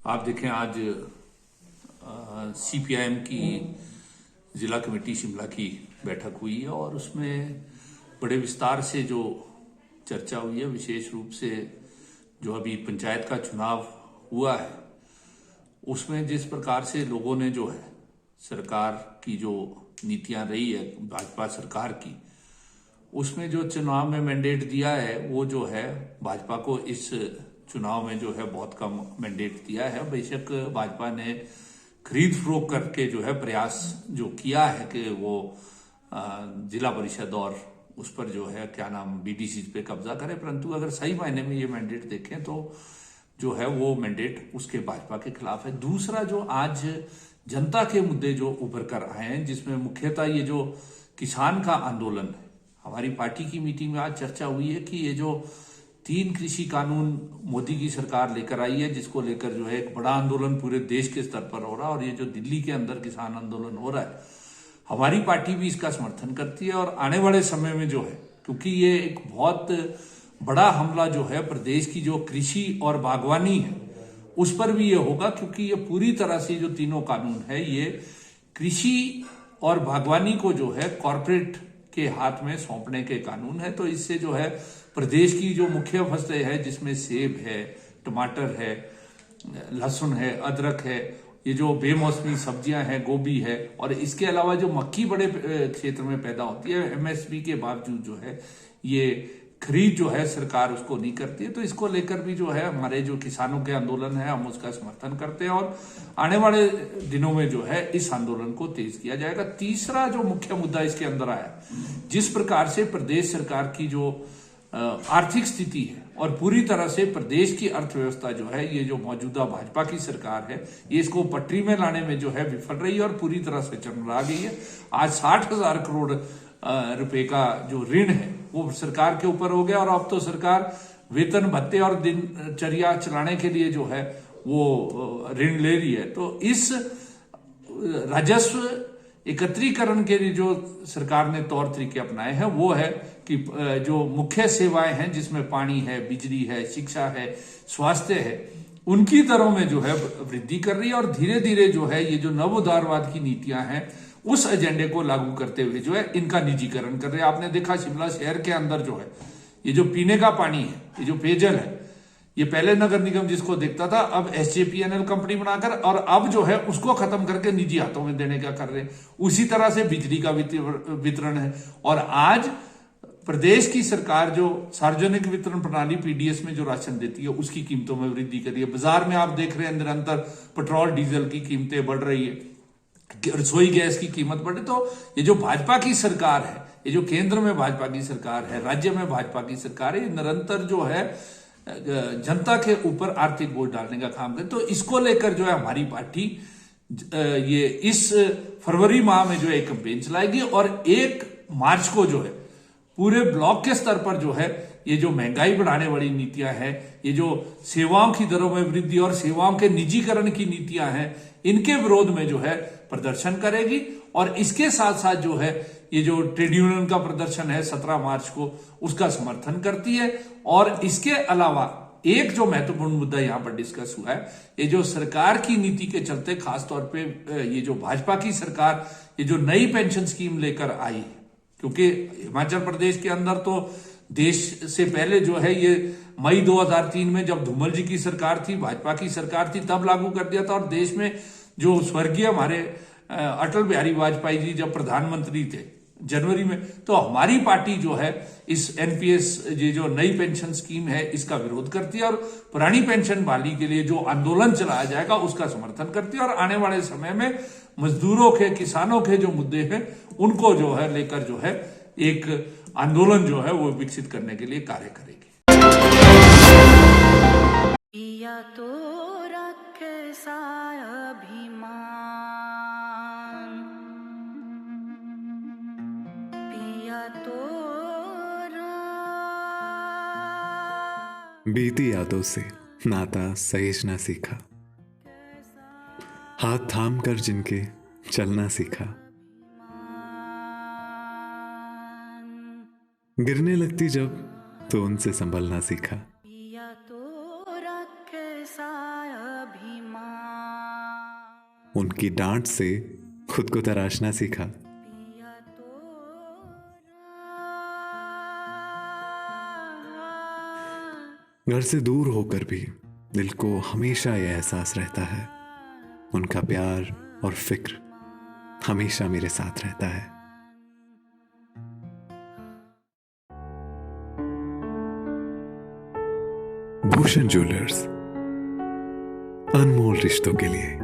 आप देखें आज सीपीआईएम की जिला कमेटी शिमला की बैठक हुई है और उसमें बड़े विस्तार से जो चर्चा हुई है, विशेष रूप से जो अभी पंचायत का चुनाव हुआ है उसमें जिस प्रकार से लोगों ने जो है सरकार की जो नीतियां रही है भाजपा सरकार की, उसमें जो चुनाव में मैंडेट दिया है वो जो है भाजपा को इस चुनाव में जो है बहुत कम मैंडेट दिया है। बेशक भाजपा ने खरीद फरोख्त करके जो है प्रयास जो किया है कि वो जिला परिषद और उस पर जो है क्या नाम बीडीसी पे कब्जा करे, परंतु अगर सही मायने में ये मैंडेट देखें तो जो है वो मैंडेट उसके भाजपा के खिलाफ है। दूसरा जो आज जनता के मुद्दे जो उभर कर आए हैं, जिसमें मुख्यतः ये जो किसान का आंदोलन है, हमारी पार्टी की मीटिंग में आज चर्चा हुई है कि ये जो 3 कृषि कानून मोदी की सरकार लेकर आई है, जिसको लेकर जो है एक बड़ा आंदोलन पूरे देश के स्तर पर हो रहा है, और ये जो दिल्ली के अंदर किसान आंदोलन हो रहा है, हमारी पार्टी भी इसका समर्थन करती है। और आने वाले समय में जो है, क्योंकि ये एक बहुत बड़ा हमला जो है प्रदेश की जो कृषि और बागवानी है उस पर भी ये होगा, क्योंकि ये पूरी तरह से जो तीनों कानून है ये कृषि और बागवानी को जो है कॉरपोरेट के हाथ में सौंपने के कानून है। तो इससे जो है प्रदेश की जो मुख्य फसलें है, जिसमें सेब है, टमाटर है, लहसुन है, अदरक है, ये जो बेमौसमी सब्जियां हैं, गोभी है, और इसके अलावा जो मक्की बड़े क्षेत्र में पैदा होती है, एमएसपी के बावजूद जो है ये खरीद जो है सरकार उसको नहीं करती है। तो इसको लेकर भी जो है हमारे जो किसानों के आंदोलन है हम उसका समर्थन करते हैं और आने वाले दिनों में जो है इस आंदोलन को तेज किया जाएगा। तीसरा जो मुख्य मुद्दा इसके अंदर आया, जिस प्रकार से प्रदेश सरकार की जो आर्थिक स्थिति है और पूरी तरह से प्रदेश की अर्थव्यवस्था जो है, ये जो मौजूदा भाजपा की सरकार है ये इसको पटरी में लाने में जो है विफल रही है और पूरी तरह से चरमरा गई है। आज 60,000 करोड़ रुपए का जो ऋण है वो सरकार के ऊपर हो गया और अब तो सरकार वेतन भत्ते और दिनचर्या चलाने के लिए जो है वो ऋण ले रही है। तो इस राजस्व एकत्रीकरण के लिए जो सरकार ने तौर तरीके अपनाए हैं वो है कि जो मुख्य सेवाएं हैं, जिसमें पानी है, बिजली है, शिक्षा है, स्वास्थ्य है, उनकी दरों में जो है वृद्धि कर रही है और धीरे धीरे जो है ये जो नव उदारवाद की नीतियां हैं उस एजेंडे को लागू करते हुए जो है इनका निजीकरण कर रहे हैं। आपने देखा शिमला शहर के अंदर जो है ये जो पीने का पानी है, ये जो पेयजल है, ये पहले नगर निगम जिसको देखता था अब एसजेपीएनएल कंपनी बनाकर, और अब जो है उसको खत्म करके निजी हाथों में देने का कर रहे हैं। उसी तरह से बिजली का वितरण है। और आज प्रदेश की सरकार जो सार्वजनिक वितरण प्रणाली पीडीएस में जो राशन देती है उसकी कीमतों में वृद्धि करी है। बाजार में आप देख रहे हैं निरंतर पेट्रोल डीजल की कीमतें बढ़ रही है, रसोई गैस की कीमत बढ़े। तो ये जो भाजपा की सरकार है, ये जो केंद्र में भाजपा की सरकार है, राज्य में भाजपा की सरकार है, ये निरंतर जो है जनता के ऊपर आर्थिक बोझ डालने का काम करे। तो इसको लेकर जो है हमारी पार्टी ये इस फरवरी माह में जो है एक कैंपेन चलाएगी और 1 मार्च को जो है पूरे ब्लॉक के स्तर पर जो है ये जो महंगाई बढ़ाने वाली नीतियां हैं, ये जो सेवाओं की दरों में वृद्धि और सेवाओं के निजीकरण की नीतियां हैं, इनके विरोध में जो है प्रदर्शन करेगी। और इसके साथ साथ जो है ये जो ट्रेड यूनियन का प्रदर्शन है 17 मार्च को, उसका समर्थन करती है। और इसके अलावा एक जो महत्वपूर्ण मुद्दा यहां पर डिस्कस हुआ है, ये जो सरकार की नीति के चलते खासतौर पे ये जो भाजपा की सरकार ये जो नई पेंशन स्कीम लेकर आई है, क्योंकि हिमाचल प्रदेश के अंदर तो देश से पहले जो है ये मई 2003 में जब धूमल जी की सरकार थी, भाजपा की सरकार थी, तब लागू कर दिया था। और देश में जो स्वर्गीय हमारे अटल बिहारी वाजपेयी जी जब प्रधानमंत्री थे जनवरी में, तो हमारी पार्टी जो है इस एनपीएस ये जो नई पेंशन स्कीम है इसका विरोध करती है और पुरानी पेंशन बहाली के लिए जो आंदोलन चलाया जाएगा उसका समर्थन करती है। और आने वाले समय में मजदूरों के, किसानों के जो मुद्दे हैं उनको जो है लेकर जो है एक आंदोलन जो है वो विकसित करने के लिए कार्य करेगी। पिया तो रखे सा अभिमान, पिया तो बीती यादों से नाता सहेजना सीखा, हाथ थाम कर जिनके चलना सीखा, गिरने लगती जब तो उनसे संभलना सीखा। पिया तो रखे सा अभिमान। उनकी डांट से खुद को तराशना सीखा। पिया घर से दूर होकर भी दिल को हमेशा यह एहसास रहता है, उनका प्यार और फिक्र हमेशा मेरे साथ रहता है। भूषण ज्वेलर्स, अनमोल रिश्तों के लिए।